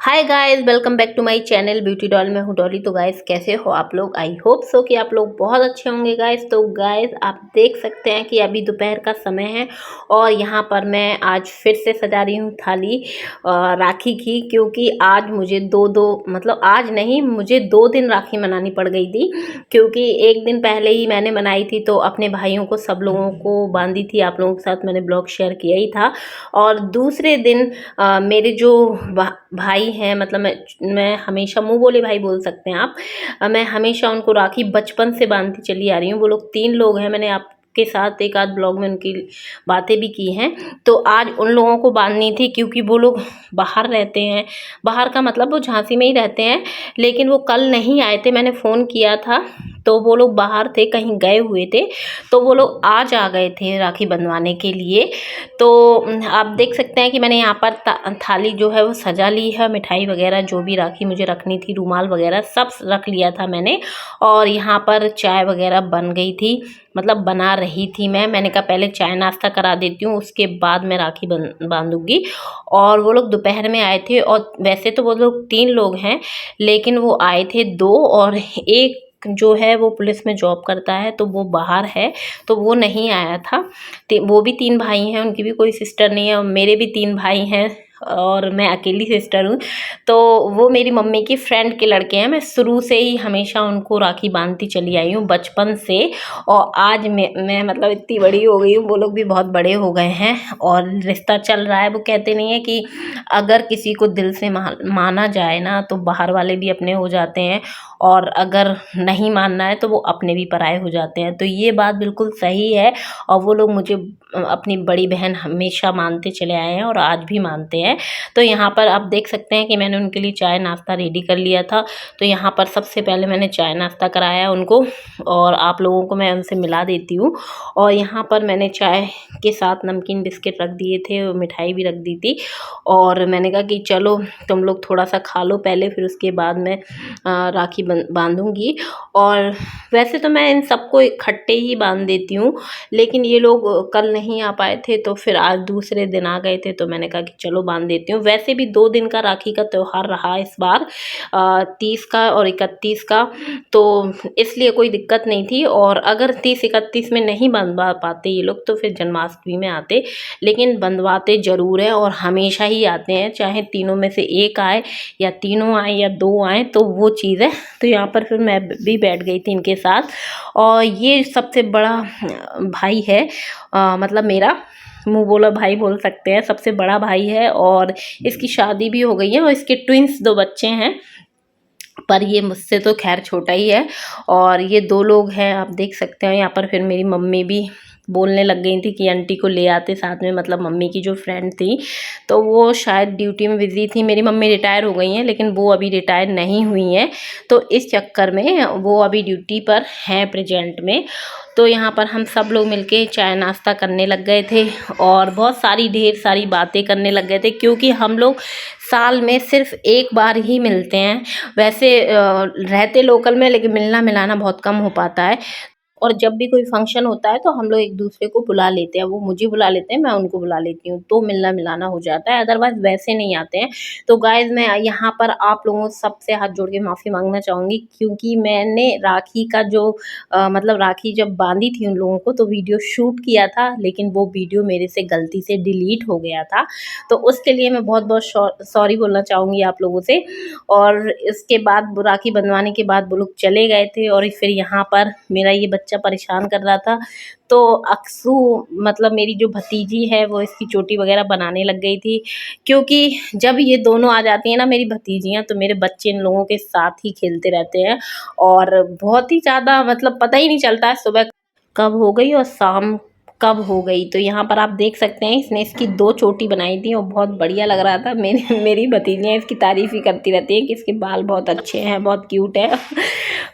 Hi guys, welcome back to my channel Beauty Doll. मैं हूँ डॉली। तो गाइस कैसे हो आप लोग? आई होप सो कि आप लोग बहुत अच्छे होंगे गाइस। तो गाइस आप देख सकते हैं कि अभी दोपहर का समय है और यहाँ पर मैं आज फिर से सजा रही हूँ थाली राखी की, क्योंकि आज मुझे आज नहीं, मुझे 2 दिन राखी मनानी पड़ गई थी। क्योंकि एक दिन पहले ही मैंने मनाई थी तो अपने भाइयों को, सब लोगों को बांधी थी। आप लोगों के साथ मैंने ब्लॉग शेयर किया ही था। और दूसरे दिन मेरे जो भाई हैं, मतलब मैं हमेशा मुँह बोले भाई बोल सकते हैं आप। मैं हमेशा उनको राखी बचपन से बांधती चली आ रही हूँ। वो लोग 3 लोग हैं। मैंने आपके साथ एक आध ब्लॉग में उनकी बातें भी की हैं। तो आज उन लोगों को बांधनी थी, क्योंकि वो लोग बाहर रहते हैं। बाहर का मतलब वो झांसी में ही रहते हैं, लेकिन वो कल नहीं आए थे। मैंने फ़ोन किया था तो वो लोग बाहर थे, कहीं गए हुए थे। तो वो लोग आज आ गए थे राखी बंधवाने के लिए। तो आप देख सकते हैं कि मैंने यहाँ पर थाली जो है वो सजा ली है। मिठाई वगैरह जो भी राखी मुझे रखनी थी, रुमाल वगैरह सब रख लिया था मैंने। और यहाँ पर चाय वगैरह बन गई थी, मतलब बना रही थी मैंने कहा पहले चाय नाश्ता करा देती हूँ, उसके बाद मैं राखी बांधूंगी। और वो लोग दोपहर में आए थे। और वैसे तो वो लोग 3 लोग हैं, लेकिन वो आए थे 2, और एक जो है वो पुलिस में जॉब करता है तो वो बाहर है, तो वो नहीं आया था। वो भी 3 भाई हैं, उनकी भी कोई सिस्टर नहीं है। और मेरे भी 3 भाई हैं और मैं अकेली सिस्टर हूँ। तो वो मेरी मम्मी की फ्रेंड के लड़के हैं। मैं शुरू से ही हमेशा उनको राखी बांधती चली आई हूँ, बचपन से। और आज मैं मतलब इतनी बड़ी हो गई हूँ, वो लोग भी बहुत बड़े हो गए हैं और रिश्ता चल रहा है। वो कहते नहीं है कि अगर किसी को दिल से माना जाए ना, तो बाहर वाले भी अपने हो जाते हैं, और अगर नहीं मानना है तो वो अपने भी पराये हो जाते हैं। तो ये बात बिल्कुल सही है। और वो लोग मुझे अपनी बड़ी बहन हमेशा मानते चले आए हैं और आज भी मानते हैं। तो यहाँ पर आप देख सकते हैं कि मैंने उनके लिए चाय नाश्ता रेडी कर लिया था। तो यहाँ पर सबसे पहले मैंने चाय नाश्ता कराया उनको, और आप लोगों को मैं उनसे मिला देती हूँ। और यहाँ पर मैंने चाय के साथ नमकीन बिस्किट रख दिए थे और मिठाई भी रख दी थी। और मैंने कहा कि चलो तुम लोग थोड़ा सा खा लो पहले, फिर उसके बाद मैं राखी बांधूंगी। और वैसे तो मैं इन सबको इकट्ठे ही बांध देती हूँ, लेकिन ये लोग कल नहीं आ पाए थे तो फिर आज दूसरे दिन आ गए थे, तो मैंने कहा कि चलो बांध देती हूँ। वैसे भी 2 दिन का राखी का त्यौहार रहा इस बार, 30 का और 31 का, तो इसलिए कोई दिक्कत नहीं थी। और अगर 30-31 में नहीं बंधवा पाते ये लोग तो फिर जन्माष्टमी में आते, लेकिन बंधवाते ज़रूर है और हमेशा ही आते हैं, चाहे तीनों में से एक आए या तीनों आए या 2 आए, तो वो चीज़ है। तो यहाँ पर फिर मैं भी बैठ गई थी इनके साथ। और ये सबसे बड़ा भाई है, मतलब मेरा मुँह बोला भाई बोल सकते हैं, सबसे बड़ा भाई है। और इसकी शादी भी हो गई है और इसके ट्विंस 2 बच्चे हैं, पर ये मुझसे तो खैर छोटा ही है। और ये 2 लोग हैं, आप देख सकते हैं। यहाँ पर फिर मेरी मम्मी भी बोलने लग गई थी कि आंटी को ले आते साथ में, मतलब मम्मी की जो फ्रेंड थी, तो वो शायद ड्यूटी में बिज़ी थी। मेरी मम्मी रिटायर हो गई हैं, लेकिन वो अभी रिटायर नहीं हुई हैं, तो इस चक्कर में वो अभी ड्यूटी पर हैं प्रेजेंट में। तो यहाँ पर हम सब लोग मिलके चाय नाश्ता करने लग गए थे और बहुत सारी ढेर सारी बातें करने लग गए थे, क्योंकि हम लोग साल में सिर्फ एक बार ही मिलते हैं। वैसे रहते लोकल में, लेकिन मिलना मिलाना बहुत कम हो पाता है। और जब भी कोई फंक्शन होता है तो हम लोग एक दूसरे को बुला लेते हैं, वो मुझे बुला लेते हैं, मैं उनको बुला लेती हूँ, तो मिलना मिलाना हो जाता है। अदरवाइज़ वैसे नहीं आते हैं। तो गाइज़ मैं यहाँ पर आप लोगों सबसे हाथ जोड़ के माफ़ी मांगना चाहूँगी, क्योंकि मैंने राखी का जो मतलब राखी जब बांधी थी उन लोगों को, तो वीडियो शूट किया था, लेकिन वो वीडियो मेरे से गलती से डिलीट हो गया था। तो उसके लिए मैं बहुत बहुत सॉरी बोलना चाहूँगी आप लोगों से। और इसके बाद वो राखी बंधवाने के बाद वो लोग चले गए थे, और फिर यहाँ पर मेरा ये बच्चा परेशान कर रहा था। तो अक्सू, मतलब मेरी जो भतीजी है, वो इसकी चोटी वगैरह बनाने लग गई थी, क्योंकि जब ये दोनों आ जाती हैं ना मेरी भतीजियाँ, तो मेरे बच्चे इन लोगों के साथ ही खेलते रहते हैं। और बहुत ही ज़्यादा, मतलब पता ही नहीं चलता है सुबह कब हो गई और शाम कब हो गई। तो यहाँ पर आप देख सकते हैं इसने इसकी 2 चोटी बनाई थी और बहुत बढ़िया लग रहा था। मेरी भतीजियाँ इसकी तारीफ़ ही करती रहती हैं कि इसके बाल बहुत अच्छे हैं, बहुत क्यूट है।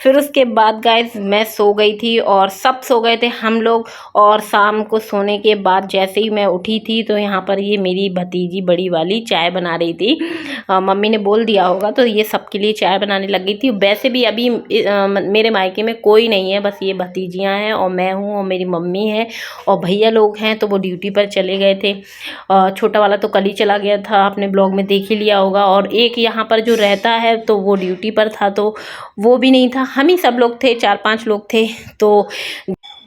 फिर उसके बाद गाइस मैं सो गई थी और सब सो गए थे हम लोग। और शाम को सोने के बाद जैसे ही मैं उठी थी, तो यहाँ पर ये मेरी भतीजी बड़ी वाली चाय बना रही थी। मम्मी ने बोल दिया होगा, तो ये सबके लिए चाय बनाने लग गई थी। वैसे भी अभी मेरे मायके में कोई नहीं है, बस ये भतीजियाँ हैं और मैं हूँ और मेरी मम्मी है और भैया लोग हैं, तो वो ड्यूटी पर चले गए थे। छोटा वाला तो कल ही चला गया था, आपने ब्लॉग में देख ही लिया होगा। और एक यहाँ पर जो रहता है तो वो ड्यूटी पर था, तो वो भी नहीं था, हम ही सब लोग थे, 4-5 लोग थे। तो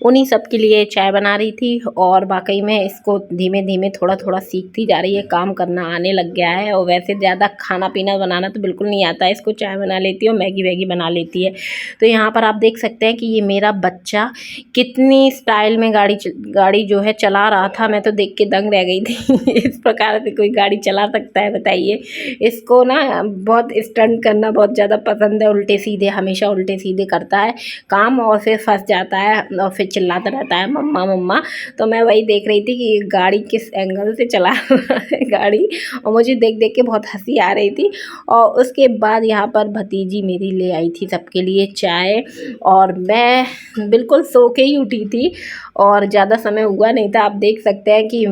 उन्हीं सब के लिए चाय बना रही थी और वाकई में इसको धीमे धीमे थोड़ा थोड़ा सीखती जा रही है, काम करना आने लग गया है। और वैसे ज़्यादा खाना पीना बनाना तो बिल्कुल नहीं आता है इसको, चाय बना लेती है और मैगी वैगी बना लेती है। तो यहाँ पर आप देख सकते हैं कि ये मेरा बच्चा कितनी स्टाइल में गाड़ी जो है चला रहा था, मैं तो देख के दंग रह गई थी। इस प्रकार से कोई गाड़ी चला सकता है बताइए। इसको ना बहुत स्टंट करना बहुत ज़्यादा पसंद है, उल्टे सीधे, हमेशा उल्टे सीधे करता है काम और फिर फंस जाता है और फिर चिल्लाता रहता है मम्मा मम्मा। तो मैं वही देख रही थी कि ये गाड़ी किस एंगल से चला रहा है गाड़ी, और मुझे देख देख के बहुत हंसी आ रही थी। और उसके बाद यहाँ पर भतीजी मेरी ले आई थी सबके लिए चाय, और मैं बिल्कुल सो के ही उठी थी और ज़्यादा समय हुआ नहीं था। आप देख सकते हैं कि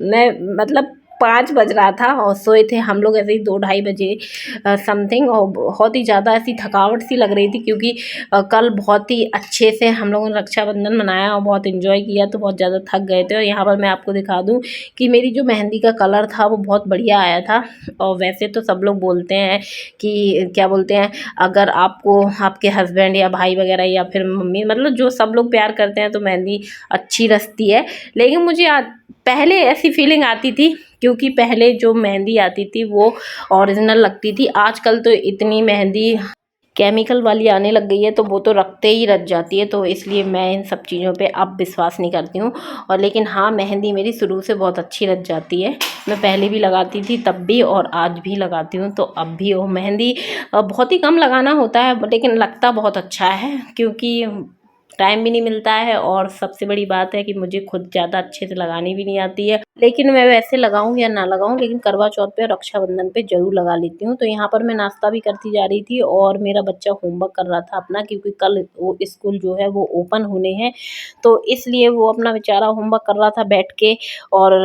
मैं मतलब 5 बज रहा था और सोए थे हम लोग ऐसे ही 2-2:30 बजे समथिंग। और बहुत ही ज़्यादा ऐसी थकावट सी लग रही थी, क्योंकि कल बहुत ही अच्छे से हम लोगों ने रक्षाबंधन मनाया और बहुत एंजॉय किया, तो बहुत ज़्यादा थक गए थे। और यहाँ पर मैं आपको दिखा दूँ कि मेरी जो मेहंदी का कलर था वो बहुत बढ़िया आया था। और वैसे तो सब लोग बोलते हैं कि क्या बोलते हैं, अगर आपको आपके हस्बैंड या भाई वगैरह या फिर मम्मी, मतलब जो सब लोग प्यार करते हैं तो मेहंदी अच्छी रचती है। लेकिन मुझे पहले ऐसी फीलिंग आती थी, क्योंकि पहले जो मेहंदी आती थी वो ओरिजिनल लगती थी। आजकल तो इतनी मेहंदी केमिकल वाली आने लग गई है, तो वो तो रखते ही रच जाती है, तो इसलिए मैं इन सब चीज़ों पे अब विश्वास नहीं करती हूँ। और लेकिन हाँ, मेहंदी मेरी शुरू से बहुत अच्छी रच जाती है। मैं पहले भी लगाती थी तब भी और आज भी लगाती हूँ, तो अब भी वो मेहंदी बहुत ही कम लगाना होता है, लेकिन लगता बहुत अच्छा है, क्योंकि टाइम भी नहीं मिलता है। और सबसे बड़ी बात है कि मुझे खुद ज़्यादा अच्छे से लगानी भी नहीं आती है, लेकिन मैं वैसे लगाऊं या ना लगाऊं, लेकिन करवा चौथ पे और रक्षाबंधन पे ज़रूर लगा लेती हूँ। तो यहाँ पर मैं नाश्ता भी करती जा रही थी और मेरा बच्चा होमवर्क कर रहा था अपना, क्योंकि कल वो स्कूल जो है वो ओपन होने हैं, तो इसलिए वो अपना बेचारा होमवर्क कर रहा था बैठ के। और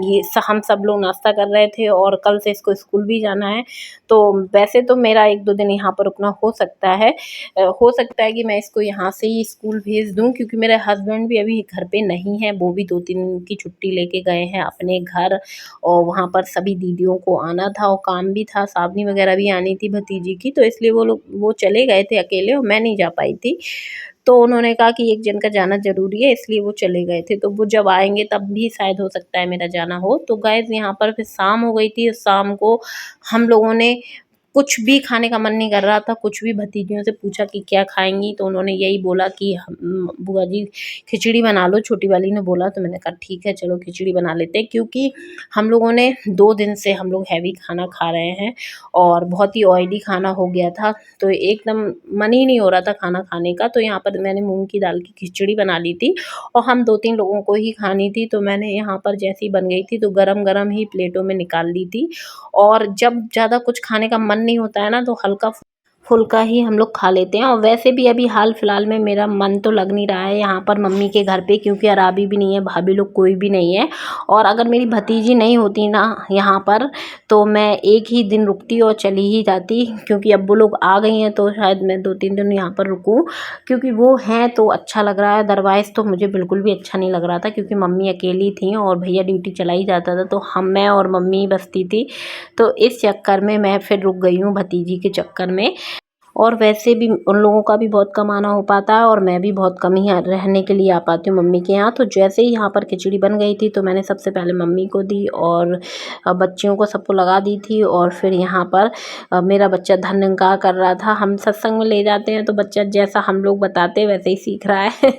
ये हम सब लोग नाश्ता कर रहे थे और कल से इसको स्कूल भी जाना है। तो वैसे तो मेरा 1-2 दिन यहाँ पर रुकना हो सकता है। हो सकता है कि मैं इसको यहाँ से ही स्कूल भेज दूँ, क्योंकि मेरे हस्बैंड भी अभी घर पे नहीं है, वो भी 2-3 दिन की छुट्टी लेके गए हैं अपने घर। और वहाँ पर सभी दीदियों को आना था और काम भी था, सावनी वगैरह भी आनी थी भतीजी की, तो इसलिए वो चले गए थे अकेले और मैं नहीं जा पाई थी। तो उन्होंने कहा कि एक जन का जाना ज़रूरी है, इसलिए वो चले गए थे। तो वो जब आएँगे तब भी शायद हो सकता है मेरा जाना हो। तो गाइज़ यहाँ पर फिर शाम हो गई थी, शाम को हम लोगों ने कुछ भी खाने का मन नहीं कर रहा था, कुछ भी भतीजियों से पूछा कि क्या खाएँगी, तो उन्होंने यही बोला कि बुआ जी खिचड़ी बना लो, छोटी वाली ने बोला। तो मैंने कहा ठीक है चलो खिचड़ी बना लेते हैं, क्योंकि हम लोगों ने 2 दिन से हम लोग हैवी खाना खा रहे हैं और बहुत ही ऑयली खाना हो गया था, तो एकदम मन ही नहीं हो रहा था खाना खाने का। तो यहाँ पर मैंने मूँग की दाल की खिचड़ी बना ली थी और हम 2-3 लोगों को ही खानी थी, तो मैंने यहाँ पर जैसे ही बन गई थी तो गरम-गरम ही प्लेटों में निकाल ली थी। और जब ज़्यादा कुछ खाने का मन नहीं होता है ना, तो हल्का फुल्का ही हम लोग खा लेते हैं। और वैसे भी अभी हाल फिलहाल में मेरा मन तो लग नहीं रहा है यहाँ पर मम्मी के घर पे, क्योंकि अराबी भी नहीं है, भाभी लोग कोई भी नहीं है। और अगर मेरी भतीजी नहीं होती ना यहाँ पर, तो मैं एक ही दिन रुकती और चली ही जाती, क्योंकि अब वो लोग आ गई हैं तो शायद मैं 2-3 दिन यहाँ पर रुकूँ, क्योंकि वो हैं तो अच्छा लग रहा है। अदरवाइज़ तो मुझे बिल्कुल भी अच्छा नहीं लग रहा था, क्योंकि मम्मी अकेली थी और भैया ड्यूटी चला ही जाता था, तो मैं और मम्मी ही बचती थी। तो इस चक्कर में मैं फिर रुक गई हूँ भतीजी के चक्कर में। और वैसे भी उन लोगों का भी बहुत कम आना हो पाता है और मैं भी बहुत कम ही रहने के लिए आ पाती हूँ मम्मी के यहाँ। तो जैसे ही यहाँ पर खिचड़ी बन गई थी तो मैंने सबसे पहले मम्मी को दी और बच्चियों को सबको लगा दी थी। और फिर यहाँ पर मेरा बच्चा धन निंकार कर रहा था। हम सत्संग में ले जाते हैं तो बच्चा जैसा हम लोग बताते वैसे ही सीख रहा है।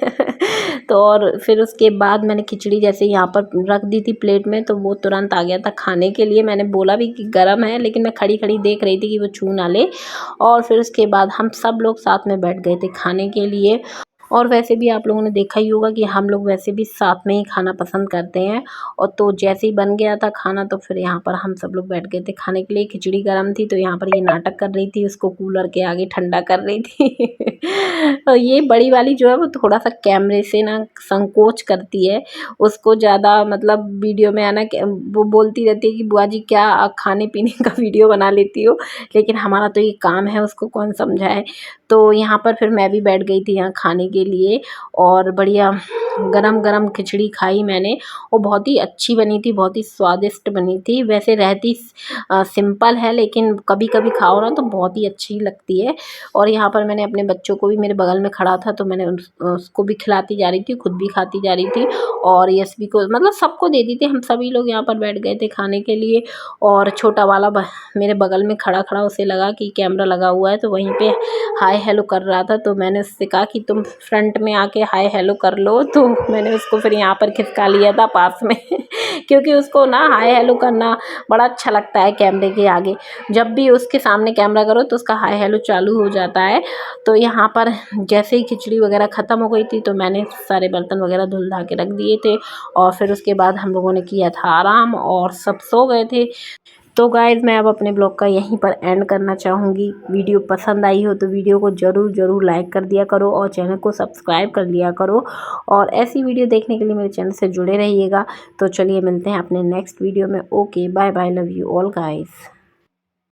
तो और फिर उसके बाद मैंने खिचड़ी जैसे यहाँ पर रख दी थी प्लेट में, तो वो तुरंत आ गया था खाने के लिए। मैंने बोला भी कि गर्म है, लेकिन मैं खड़ी खड़ी देख रही थी कि वो छू ना ले। और फिर उसके बाद हम सब लोग साथ में बैठ गए थे खाने के लिए। और वैसे भी आप लोगों ने देखा ही होगा कि हम लोग वैसे भी साथ में ही खाना पसंद करते हैं। और तो जैसे ही बन गया था खाना तो फिर यहाँ पर हम सब लोग बैठ गए थे खाने के लिए। खिचड़ी गर्म थी तो यहाँ पर ये नाटक कर रही थी, उसको कूलर के आगे ठंडा कर रही थी। और ये बड़ी वाली जो है वो थोड़ा सा कैमरे से ना संकोच करती है, उसको ज़्यादा मतलब वीडियो में आना, वो बोलती रहती है कि बुआ जी क्या खाने पीने का वीडियो बना लेती हो, लेकिन हमारा तो ये काम है, उसको कौन समझाए। तो यहाँ पर फिर मैं भी बैठ गई थी यहाँ खाने के लिए और बढ़िया गरम गरम खिचड़ी खाई मैंने और बहुत ही अच्छी बनी थी, बहुत ही स्वादिष्ट बनी थी। वैसे रहती सिंपल है लेकिन कभी कभी खाओ ना तो बहुत ही अच्छी लगती है। और यहाँ पर मैंने अपने बच्चों को भी, मेरे बगल में खड़ा था तो मैंने उसको भी खिलाती जा रही थी, खुद भी खाती जा रही थी और यशवी को, मतलब सबको दे दी थी। हम सभी लोग यहाँ पर बैठ गए थे खाने के लिए। और छोटा वाला मेरे बगल में खड़ा खड़ा उसे लगा कि कैमरा लगा हुआ है तो वहीं पे हाय हेलो कर रहा था। तो मैंने उससे कहा कि तुम फ्रंट में आके हाय हेलो कर लो, तो मैंने उसको फिर यहाँ पर खिसका लिया था पास में। क्योंकि उसको ना हाय हेलो करना बड़ा अच्छा लगता है कैमरे के आगे। जब भी उसके सामने कैमरा करो तो उसका हाय हेलो चालू हो जाता है। तो यहाँ पर जैसे ही खिचड़ी वगैरह ख़त्म हो गई थी तो मैंने सारे बर्तन वगैरह धुल धा के रख दिए थे और फिर उसके बाद हम लोगों ने किया था आराम और सब सो गए थे। तो गाइज़ मैं अब अपने ब्लॉग का यहीं पर एंड करना चाहूँगी। वीडियो पसंद आई हो तो वीडियो को ज़रूर लाइक कर दिया करो और चैनल को सब्सक्राइब कर लिया करो और ऐसी वीडियो देखने के लिए मेरे चैनल से जुड़े रहिएगा। तो चलिए मिलते हैं अपने नेक्स्ट वीडियो में। Okay bye bye, love you all guys.